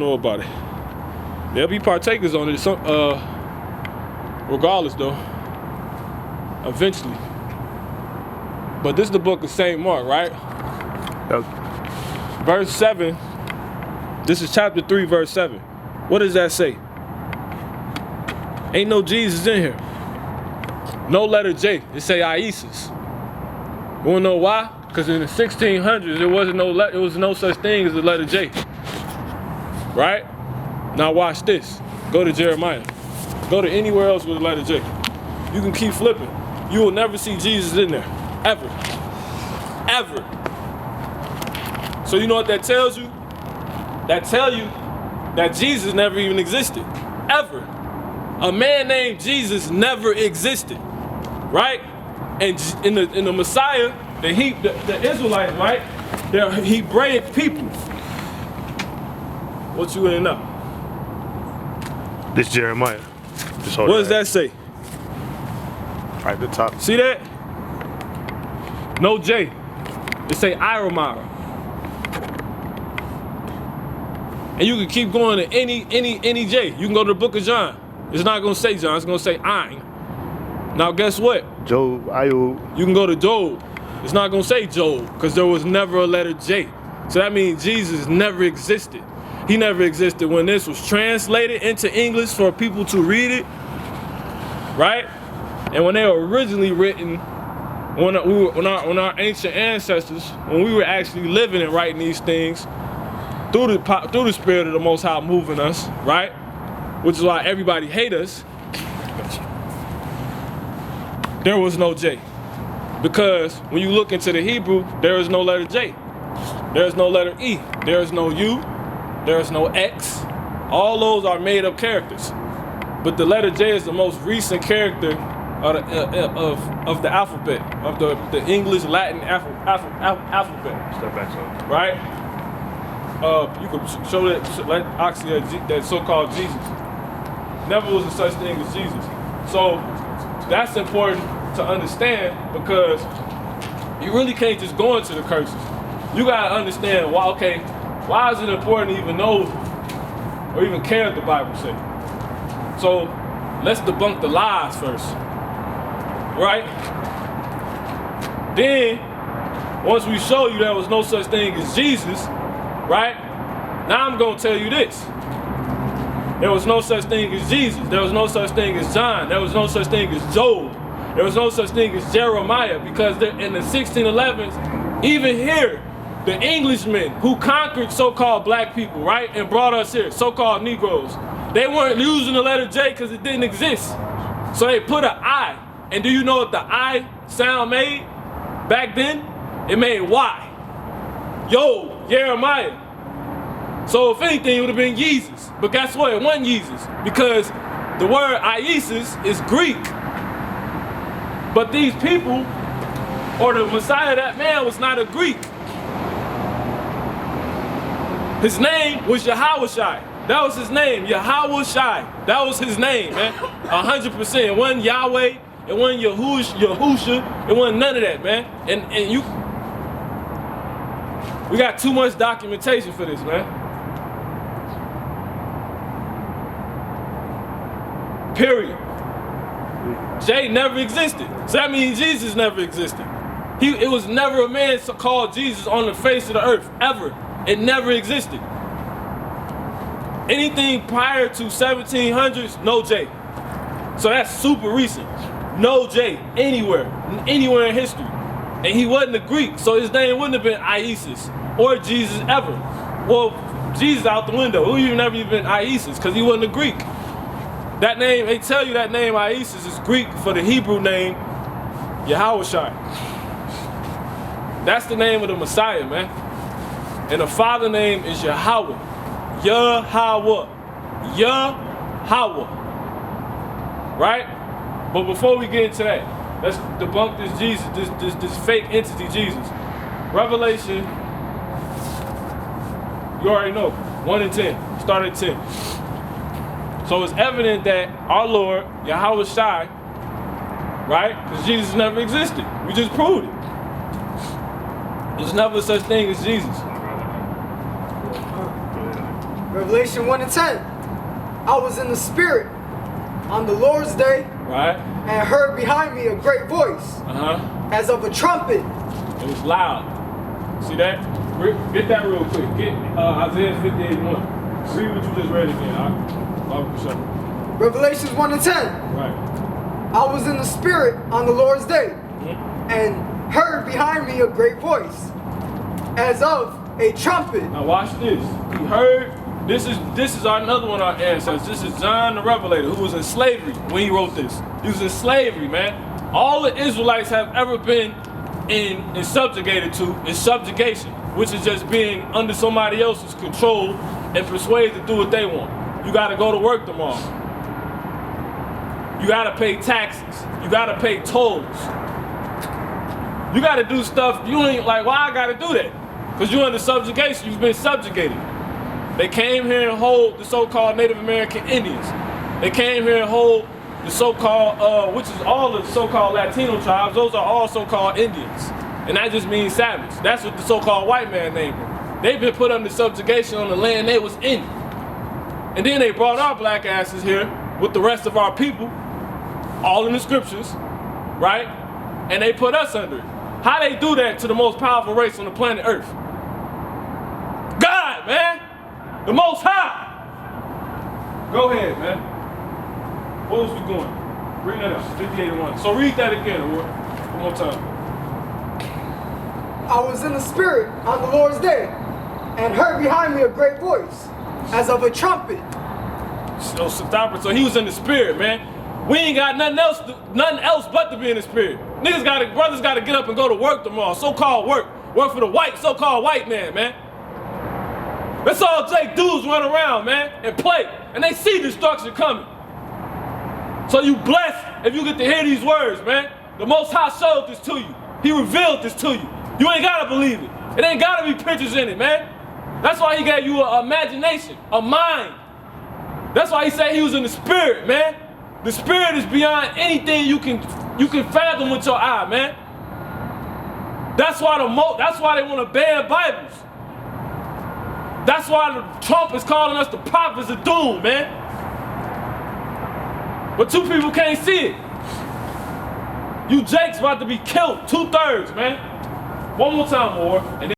know about it. There'll be partakers on it, regardless though, eventually. But this is the book of St. Mark, right? Yep. Verse 7, this is chapter 3, verse 7. What does that say? Ain't no Jesus in here. No letter J, it say Isis. You wanna know why? Because in the 1600s, there was no such thing as the letter J. Right? Now watch this. Go to Jeremiah. Go to anywhere else with the letter J. You can keep flipping. You will never see Jesus in there. Ever. Ever. So you know what that tells you? That tells you that Jesus never even existed. Ever. A man named Jesus never existed. Right? And in the Messiah, the Israelites, right? They're Hebraic people. What you in now? This Jeremiah. What does that say? Right at the top. See that? No J. It say Iromara. And you can keep going to any J. You can go to the book of John. It's not gonna say John, it's gonna say Ein. Now guess what? Job, Ayub. You can go to Job. It's not gonna say Job, because there was never a letter J. So that means Jesus never existed. He never existed when this was translated into English for people to read it, right? And when they were originally written, when our ancient ancestors, when we were actually living and writing these things, through the Spirit of the Most High moving us, right? Which is why everybody hate us. There was no J. Because when you look into the Hebrew, there is no letter J. There is no letter E. There is no U. There is no X. All those are made up characters. But the letter J is the most recent character of the alphabet, of the English Latin alphabet. Step back, so. Right? You could show that actually that so-called Jesus. Never was a such thing as Jesus. So that's important to understand, because you really can't just go into the curses. You gotta understand why. Okay, why is it important to even know or even care what the Bible says? So let's debunk the lies first, right? Then once we show you there was no such thing as Jesus, right? Now I'm gonna tell you this. There was no such thing as Jesus. There was no such thing as John. There was no such thing as Job. There was no such thing as Jeremiah, because in the 1611s, even here, the Englishmen who conquered so-called black people, right, and brought us here, so-called Negroes, they weren't using the letter J because it didn't exist. So they put an I. And do you know what the I sound made back then? It made Y. Yo, Jeremiah. So if anything, it would have been Jesus. But guess what? It wasn't Jesus, because the word Isis is Greek. But these people, or the Messiah, that man was not a Greek. His name was Yahushai. That was his name, Yahushai. That was his name, man. 100%. It wasn't Yahweh. It wasn't Yahusha. It wasn't none of that, man. And we got too much documentation for this, man. Period. J never existed. So that means Jesus never existed. It was never a man called Jesus on the face of the earth, ever. It never existed. Anything prior to 1700s, no J. So that's super recent. No J anywhere in history. And he wasn't a Greek, so his name wouldn't have been Isis or Jesus ever. Well, Jesus out the window. Who even never even Isis, because he wasn't a Greek. That name, they tell you that name Isis is Greek for the Hebrew name Yahushai. That's the name of the Messiah, man. And the father name is Yahweh. Yahweh. Yahweh. Right? But before we get into that, let's debunk this Jesus, this fake entity Jesus. Revelation, you already know, 1 and 10. Start at 10. So it's evident that our Lord, Yahushai, right? Because Jesus never existed. We just proved it. There's never such thing as Jesus. Revelation 1 and 10. I was in the spirit on the Lord's day, Right? and heard behind me a great voice, as of a trumpet. It was loud. See that? Get that real quick. Get Isaiah 58:1. Read what you just read again. Revelations 1 and 10. Right. I was in the spirit on the Lord's day, and heard behind me a great voice, as of a trumpet. Now watch this. He heard. This is another one of our ancestors. This is John the Revelator, who was in slavery when he wrote this. He was in slavery, man. All the Israelites have ever been in subjugated to is subjugation, which is just being under somebody else's control and persuaded to do what they want. You got to go to work tomorrow. You got to pay taxes. You got to pay tolls. You got to do stuff you ain't like. Why I got to do that? Because you're under subjugation. You've been subjugated. They came here and hold the so-called Native American Indians. They came here and hold the so-called, which is all the so-called Latino tribes. Those are all so-called Indians. And that just means savage. That's what the so-called white man named them. They've been put under subjugation on the land they was in. And then they brought our black asses here with the rest of our people, all in the scriptures, right? And they put us under it. How they do that to the most powerful race on the planet Earth? God, man! The Most High! Go ahead, man. What was we going? Bring that up, 58:1. So read that again, one more time. I was in the spirit on the Lord's day, and heard behind me a great voice, as of a trumpet. So stop it. So he was in the spirit, man. We ain't got nothing else but to be in the spirit. Brothers gotta get up and go to work tomorrow. So-called work. Work for the so-called white man, man. That's all Jake dudes run around, man, and play. And they see destruction coming. So you blessed if you get to hear these words, man. The Most High showed this to you. He revealed this to you. You ain't gotta believe it. It ain't gotta be pictures in it, man. That's why he gave you an imagination, a mind. That's why he said he was in the spirit, man. The spirit is beyond anything you can fathom with your eye, man. That's why they want to ban Bibles. That's why Trump is calling us the prophets of doom, man. But two people can't see it. You Jake's about to be killed, 2/3, man. One more time, more. And then